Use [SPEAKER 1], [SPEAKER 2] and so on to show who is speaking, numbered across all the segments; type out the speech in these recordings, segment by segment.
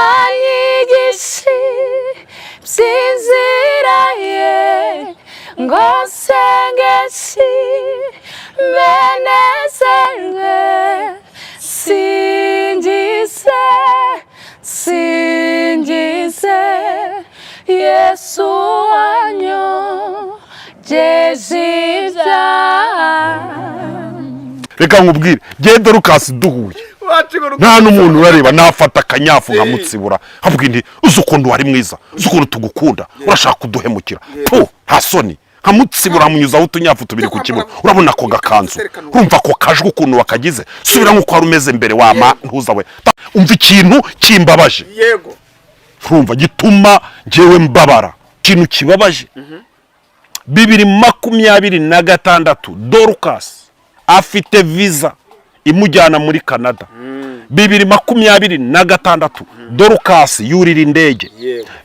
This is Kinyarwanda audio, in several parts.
[SPEAKER 1] anyigishe by'inzira ye ngo nsengeshe menezerwe singize Yesu wanyogeje ibyaha.
[SPEAKER 2] Reka nkubwire je DORCAS duhuye nta n'umuntu urareba nafata akanyafu nkamutsibura havuga indi uzukundu wari mwiza uzukundu tugukunda urashaka kuduhemukira to nta soni nkamutsibura munyuzaho utunyafu tubiri ku kibuga urabona ko gakanzu urumva ko kajwe ukuntu wakagize subira nkuko wari umeze mbere wama ntuza we umva ikintu kimbabaje
[SPEAKER 3] yego
[SPEAKER 2] urumva gituma njewe mbabara ikintu kibabaje 2026 DORCAS afite visa imujyana muri Canada 2026 DORCAS yurira indege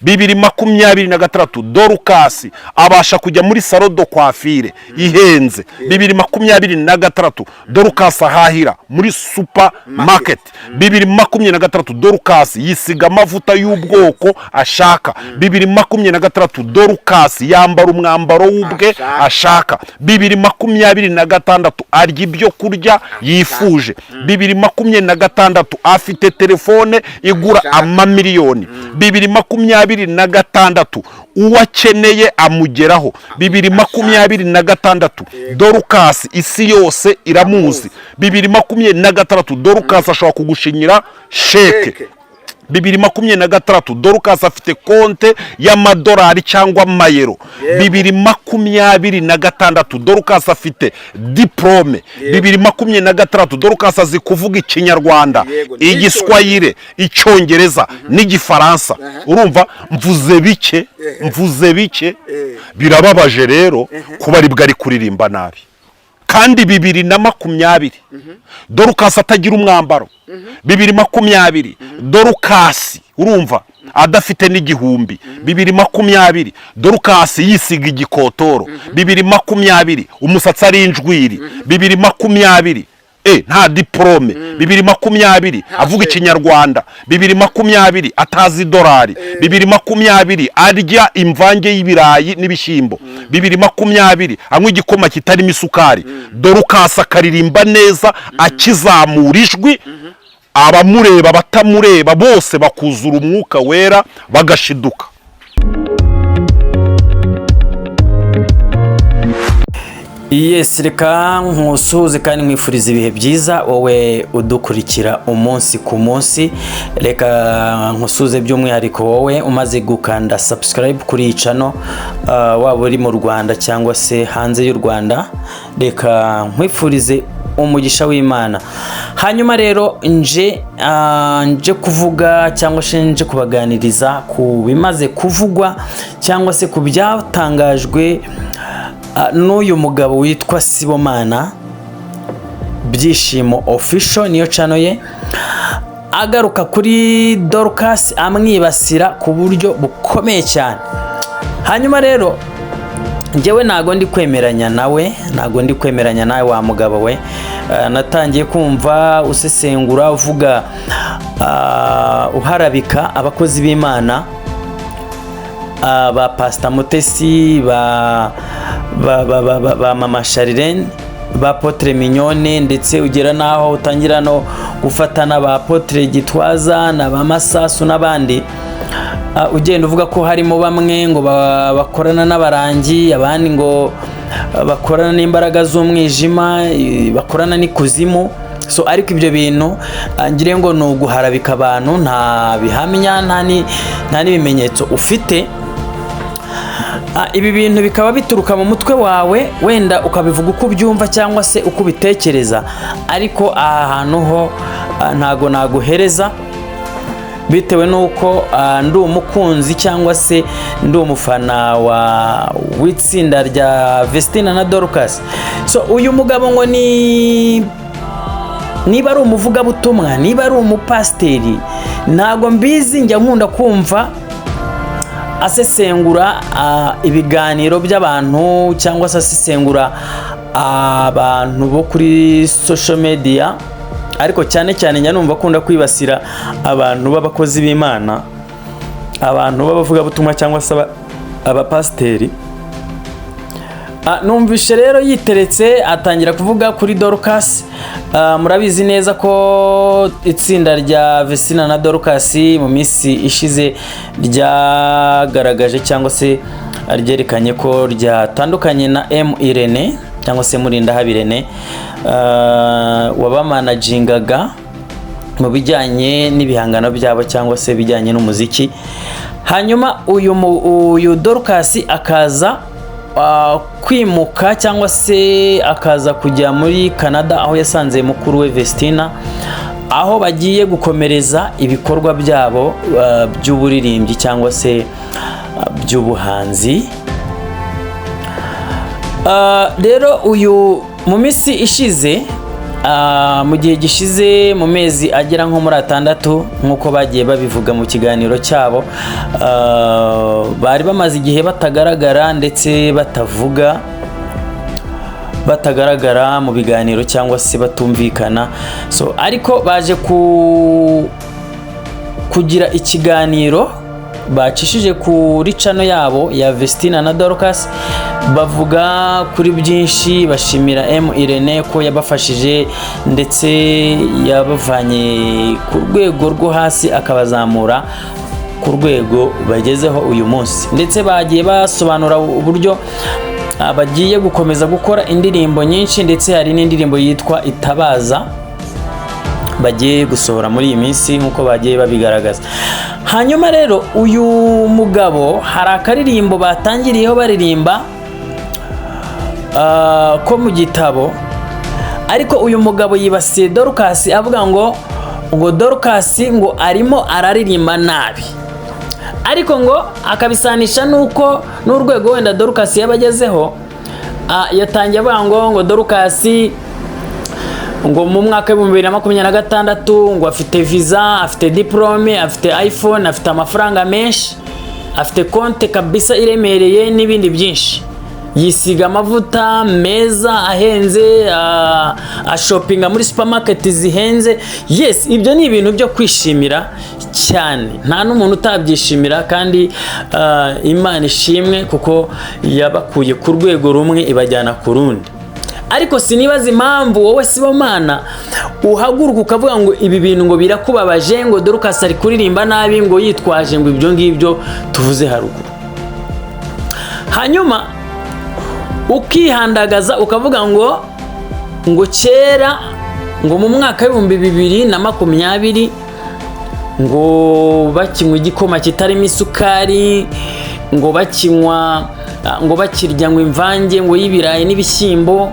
[SPEAKER 2] 2026 DORCAS abasha kujya muri salon de coiffure ihenze 2026 DORCAS ahahira muri supermarket 2026 DORCAS yisiga amavuta y'ubwoko ashaka 2026 DORCAS yambara umwambaro w'ubwe ashaka 2026 arya ibyo kurya yifuje 2026 afite telefone igura amamiliyoni 2026 uwakeneye amugeraho 2026 DORCAS isi yose iramuzi 2026 DORCAS ashobora kugushinyira sheke 2026 DORCAS afite konte y'amadolari cyangwa amayero 2026 DORCAS afite diplome 2026 DORCAS azi kuvuga ikinyarwanda igiswahili icyongereza n'igifaransa urumva mvuze bike birababaje rero kuba ari bwari kuririmba nabi kandi 2020 DORCAS atagira umwambaro 2020 DORCAS urumva adafite n'igihumbi 2020 DORCAS yisiga igikotoro 2020 umusatsi ari injwiri 2020 nta diplome 2020 avuga ikinyarwanda 2020 atazi dolari 2020 arya imvange y'ibirayi n'ibishyimbo 2020 anywa igikoma kitarimo isukari DORCAS akaririmba neza akizamura ijwi abamureba batamureba bose bakuzura umwuka wera bagashiduka.
[SPEAKER 4] Yes, reka nkusuhuze kandi mwifuriza ibihe byiza wowe udukurikira umunsi ku munsi. Reka nkusuhuze by'umwihariko wowe umaze gukanda subscribe kuri iyi channel, waba uri mu Rwanda cyangwa se hanze y'u Rwanda. Reka nkwifurize umugisha w'Imana. Hanyuma rero nje kuvuga cyangwa se nje kubaganiriza ku bimaze kuvugwa cyangwa se ku byatangajwe n'uyu mugabo witwa Sibomana Byishimo official, niyo channel ye, agaruka kuri DORCAS amwibasira ku buryo bukomeye cyane. Hanyuma rero njyewe nago ndi kwemeranya nawe wa mugabo we. Natangiye kumva usesengura uvuga uharabika abakozi b'Imana, ba Pastor Mutesi, ba Mama Sharirene, ba Apotre Mignone, ndetse ugera naho utangira no gufatana ba Apotre Gitwaza na ba Masasu n'abandi. Ugenda uvuga ko harimo bamwe ngo bakorana n'abarangi, abandi ngo bakorana n'imbaraga z'umwijima, bakorana n'ikuzimu. So ariko ibyo bintu ngire ngo no guharabika abantu, nta bihamya nta n'ibimenyetso ufite. Ibi bintu bikaba bituruka mu mutwe wawe, wenda ukabivuga uko ubyumva cyangwa se uko ubitekereza, ariko ahantu ho ntago naguhereza bitewe nuko ndi umukunzi cyangwa se ndi umufana w'itsinda rya Vestina na DORCAS. So uyu mugabo ngo niba ari umuvugabutumwa, niba ari umupasiteri, ntago mbizi, njya nkunda kumva asesengura ibiganiro by'abantu cyangwa se asesengura abantu bo kuri social media ariko cyane cyane njya numva akunda kwibasira abantu b'abakozi b'Imana, abantu b'abavugabutumwa cyangwa se abapasiteri. Numvishe rero yiteretse atangira kuvuga kuri DORCAS. Murabizi neza ko itsinda rya Vestina na DORCAS mu minsi ishize ryagaragaje cyangwa se ryerekanye ko ryatandukanye na Irene cyangwa se Irene wabamanagingaga mu bijyanye n'ibihangano byabo cyangwa se bijyanye n'umuziki. Hanyuma uyu DORCAS akaza kwimuka cyangwa se akaza kujya muri Canada, aho yasanze mukuru we Vestina, aho bagiye gukomereza ibikorwa byabo by'uburirimbyi cyangwa se by'ubuhanzi. Rero uyu mu minsi ishize, mu gihe gishize, mu mezi agera nko muri 6 nk'uko bagiye babivuga mu kiganiro cyabo, bari bamaze igihe batagaragara ndetse batagaragara mu biganiro cyangwa se batumvikana. Ariko baje kugira ikiganiro bacishije kuri channel yabo ya Vestina na DORCAS, bavuga kuri byinshi, bashimira Irene ko yabafashije ndetse yabavanye ku rwego rwo hasi akabazamura ku rwego bagezeho uyu munsi. Ndetse bagiye basobanura uburyo bagiye gukomeza gukora indirimbo nyinshi, ndetse hari n'indirimbo yitwa Itabaza bagiye gusohora muri iyi minsi nk'uko bagiye babigaragaza. Hanyuma rero uyu mugabo hari akaririmbo batangiriyeho baririmba ko mu gitabo, ariko uyu mugabo yibasiye DORCAS avuga ngo DORCAS ngo arimo araririmba nabi, ariko ngo akabisanisha nuko n'urwego wenda DORCAS yabagezeho. Yatangiye avuga ngo DORCAS ngo mu mwaka wa 2026 ngo afite visa, afite diplome, afite iPhone, afite amafaranga menshi, afite konte kabisa iremereye n'ibindi byinshi, yisiga amavuta meza ahenze, ashopinga muri supermarket zihenze. Yes, ibyo ni ibintu byo kwishimira cyane, nta n'umuntu utabyishimira, kandi Imana ishimwe kuko yabakuye ku rwego rumwe ibajyana ku rundi. Ariko sinibaza impamvu wowe Sibomana uhaguruka ukavuga ngo ibi bintu ngo birakubabaje, ngo DORCAS ari kuririmba nabi, ngo yitwaje ngo ibyo ngibyo tuvuze haruguru. Hanyuma ukihandagaza ukavuga ngo kera ngo mu mwaka wa 2020 ngo bakinywa igikoma kitarimo isukari, ngo bakinywa, ngo bakirya ngo imvange ngo y'ibirayi n'ibishyimbo,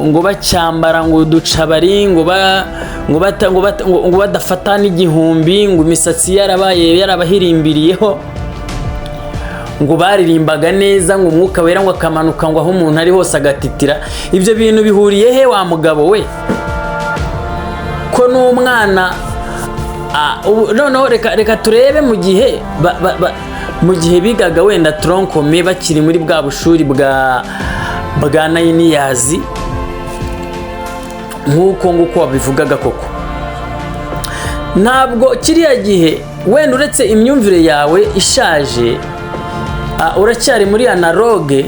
[SPEAKER 4] ngo bacyambara ngo uducabari, ngo badafata n'igihumbi, ngo imisatsi yarabahirimbiriyeho, ngo baririmbaga neza, ngo umwuka wera ngo akamanuka, ngo aho umuntu ari hose agatitira. Ibyo bintu bihuriye he wa mugabo we? Ko n'umwana noneho reka turebe mu gihe bigaga wenda tronkome bakiri muri bwa bushuri bwa 9 years nk'uko wabivugaga koko. Ntabwo kiriya gihe wenda uretse imyumvire yawe ishaje, uracyari muri analogue,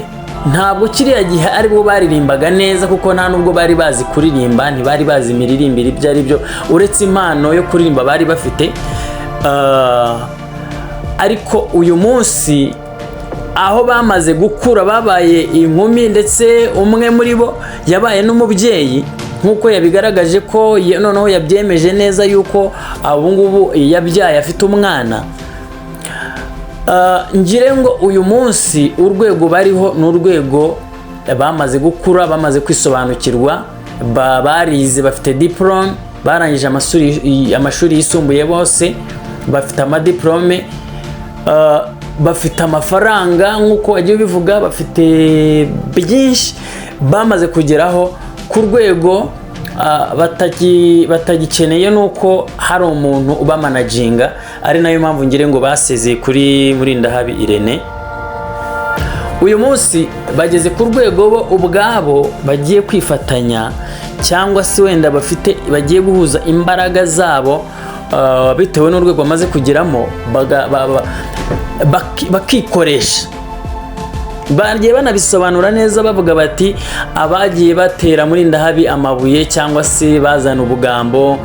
[SPEAKER 4] ntabwo kiriya gihe ari bo baririmbaga neza, kuko nta nubwo bari bazi kuririmba, ntibari bazi imiririmbire ibyo ari byo, uretse impano yo kuririmba bari bafite. Ariko uyu munsi aho bamaze gukura, babaye inkumi, ndetse umwe muri bo yabaye n'umubyeyi, nk'uko yabigaragaje ko noneho yabyemeje neza yuko ubu ngubu yabyaye afite umwana. Ngire ngo uyu munsi urwego bariho n'urwego bamaze gukura, bamaze kwisobanukirwa, barize, bafite diplome, barangije amashuri yisumbuye bose, bafite amadiplome, bafite amafaranga nk'uko wagiye bivuga, bafite byinshi bamaze kugeraho ku rwego batagikeneye nuko hari umuntu ubamanaginga. Ari nayo mpamvu ngire ngo basezeye kuri Murindahabi Irene. Uyu munsi bageze ku rwego bo ubwabo bagiye kwifatanya cyangwa se wenda bagiye guhuza imbaraga zabo bitewe n'urwego bamaze kugeramo bakikoresha. Bagiye banabisobanura neza bavuga bati abagiye batera muri ndahabi amabuye cyangwa se bazana ubugambo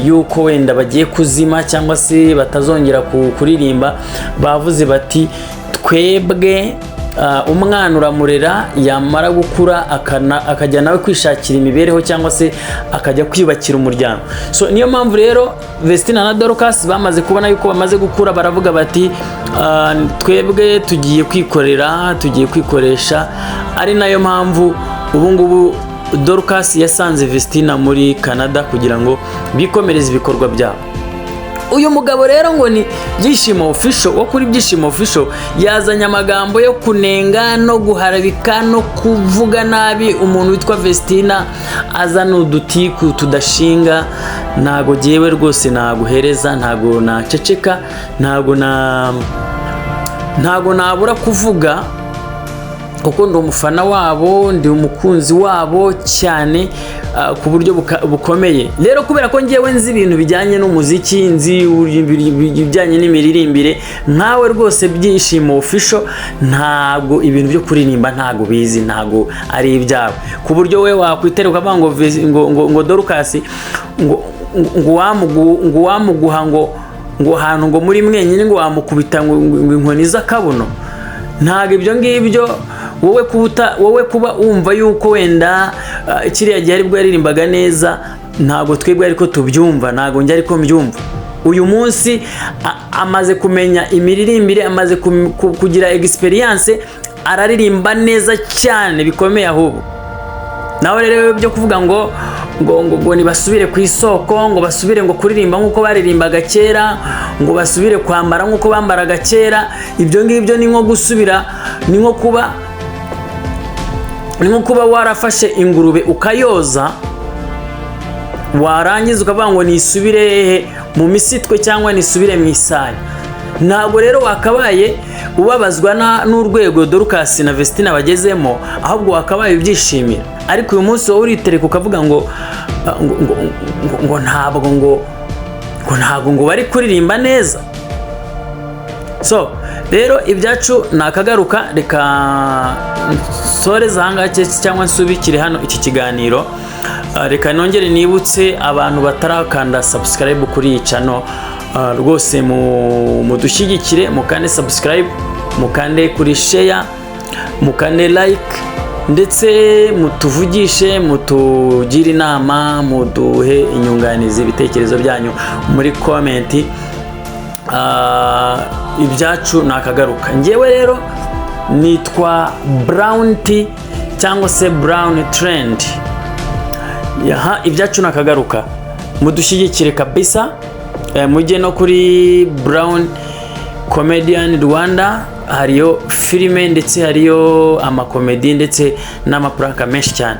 [SPEAKER 4] yuko wenda bagiye kuzima cyangwa se batazongera kuririmba, bavuze bati twebwe umwana uramurera, yamara gukura akajya nawe kwishakira imibereho cyangwa se akajya kwiyubakira umuryango. So niyo mpamvu rero Vestina na Dorcas bamaze kubona yuko bamaze gukura, baravuga bati twebwe tugiye kwikorera, tugiye kwikoresha. Ari nayo mpamvu ubu ngubu Dorcas yasanze Vestina muri Canada kugira ngo bikomereze ibikorwa byabo. Uyu mugabo rero ngo ni Byishimo Official, wo kuri Byishimo Official, yazanye amagambo yo kunenga no guharabika no kuvuga nabi umuntu witwa Vestina, azana udutiku tudashinga. Ntago jewe rwose naguhereza, ntago naceceka, ntago nabura kuvuga kuko ndi umufana wabo, ndi umukunzi wabo cyane ku buryo bukomeye. Rero kubera ko ngiyewe nzi ibintu bijyanye n'umuziki, nzi ibijyanye n'imiririmbire, nkawe rwose Byishimo Official ntago ibintu byo kuririmba ntago bizi, ntago ari ibyawe, ku buryo we wakwitera ukavuga ngo Dorcas ngo wamuguha ngo ahantu ngo muri mwenyine ngo wamukubita ngo inkoni z'akabuno. Ntago ibyo ngibyo wowe kuba wumva yuko wenda kiriya gihe aribwo yaririmbaga neza, ntago twebwe ariko tubyumva, ntago njye ariko mbyumva. Uyu munsi amaze kumenya imiririmbire, amaze kugira experience, araririmba neza cyane bikomeye. Ahubwo nawe rero byo kuvuga ngo nibasubire ku isoko, ngo basubire ngo kuririmba nk'uko baririmbaga kera, ngo basubire kwambara nk'uko bambaraga kera, ibyo ngibyo ni nko gusubira, ni nko kuba warafashe ingurube ukayoza, warangiza ukavuga ngo nisubire mu misitwe cyangwa nisubire mu isayo. Ntabwo rero wakabaye ubabazwa n'urwego Dorcas na Vestina bagezemo, ahubwo wakabaye ubyishimira. Ariko uyu munsi wowe uritereka ukavuga ngo ntabwo ngo bari kuririmba neza. So rero ibyacu nakagaruka, reka soreza ahangaha cyangwa nsubikire hano iki kiganiro. Reka nongere nibutse abantu batarakanda subscribe kuri iyi channel, rwose mudushyigikire, mukande subscribe, mukande kuri share, mukande like, ndetse mutuvugishe, mutugire inama, muduhe inyunganizi, ibitekerezo byanyu muri comment. Ibyacu nakagaruka. Ngewe rero nitwa Brown T cyangwa se Brown Trend. Ibyacu nakagaruka, mudushyigikire kabisa. Mujye no kuri Brown Comedian Rwanda, hariyo filime ndetse hariyo amakomedi ndetse n'amapranka menshi cyane.